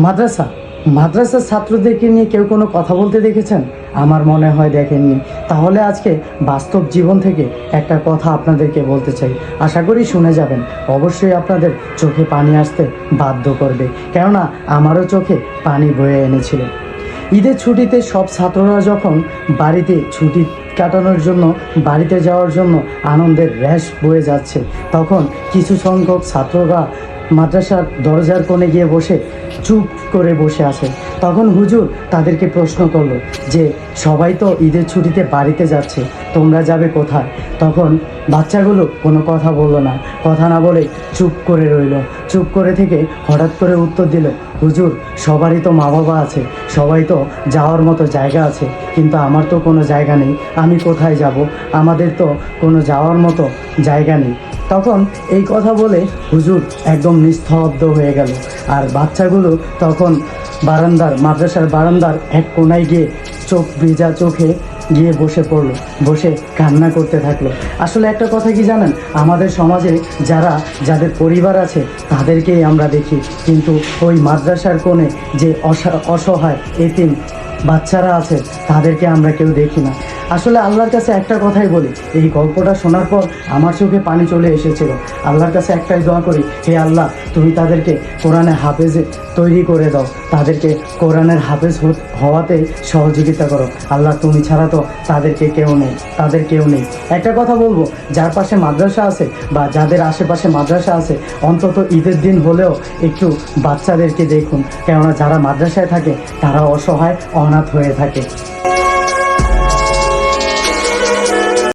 মাদ্রাসা মাদ্রাসার ছাত্রদেরকে নিয়ে কেউ কোনো কথা বলতে দেখেছেন? আমার মনে হয় দেখেননি। তাহলে আজকে বাস্তব জীবন থেকে একটা কথা আপনাদেরকে বলতে চাই, আশা করি শুনে যাবেন। অবশ্যই আপনাদের চোখে পানি আসতে বাধ্য করবে, কেননা আমারও চোখে পানি বয়ে এনেছিল। ঈদের ছুটিতে সব ছাত্ররা যখন বাড়িতে ছুটি কাটানোর জন্য বাড়িতে যাওয়ার জন্য আনন্দের রেশ বয়ে যাচ্ছে, তখন কিছু সংখ্যক ছাত্ররা মাদ্রাসার দরজার কোণে গিয়ে বসে চুপ করে বসে আছে। তখন হুজুর তাদেরকে প্রশ্ন করলো যে সবাই তো ঈদের ছুটিতে বাড়িতে যাচ্ছে, তোমরা যাবে কোথায়? তখন বাচ্চাগুলো কোনো কথা বললো না, কথা না বলে চুপ করে রইল। চুপ করে থেকে হঠাৎ করে উত্তর দিল, হুজুর সবারই তো মা বাবা আছে, সবাই তো যাওয়ার মতো জায়গা আছে, কিন্তু আমার তো কোনো জায়গা নেই, আমি কোথায় যাব? আমাদের তো কোনো যাওয়ার মতো জায়গা নেই। তখন এই কথা বলে হুজুর একদম নিস্তব্ধ হয়ে গেল। আর বাচ্চাগুলো তখন মাদ্রাসার বারান্দার এক কোনায় গিয়ে চোখ ভেজা চোখে গিয়ে বসে পড়লো, বসে কান্না করতে থাকলো। আসলে একটা কথা কি জানেন, আমাদের সমাজে যাদের পরিবার আছে তাদেরকেই আমরা দেখি, কিন্তু ওই মাদ্রাসার কোণে যে অসহায় এতিম বাচ্চারা আছে তাদেরকে আমরা কেউ দেখি না। আসলে আল্লাহর কাছে একটা কথাই বলি, এই গল্পটা শোনার পর আমার চোখে পানি চলে এসেছিল। আল্লাহর কাছে একটাই দোয়া করি, হে আল্লাহ তুমি তাদেরকে কোরআনে হাফেজে তৈরি করে দাও, তাদেরকে কোরআনের হাফেজ হওয়াতে সহযোগিতা করো। আল্লাহ তুমি ছাড়া তো তাদের কেউ নেই। একটা কথা বলবো, যার পাশে মাদ্রাসা আছে বা যাদের আশেপাশে মাদ্রাসা আছে, অন্তত ঈদের দিন হলেও একটু বাচ্চাদেরকে দেখুন, কেননা যারা মাদ্রাসায় থাকে তারা অসহায় অনাথ হয়ে থাকে।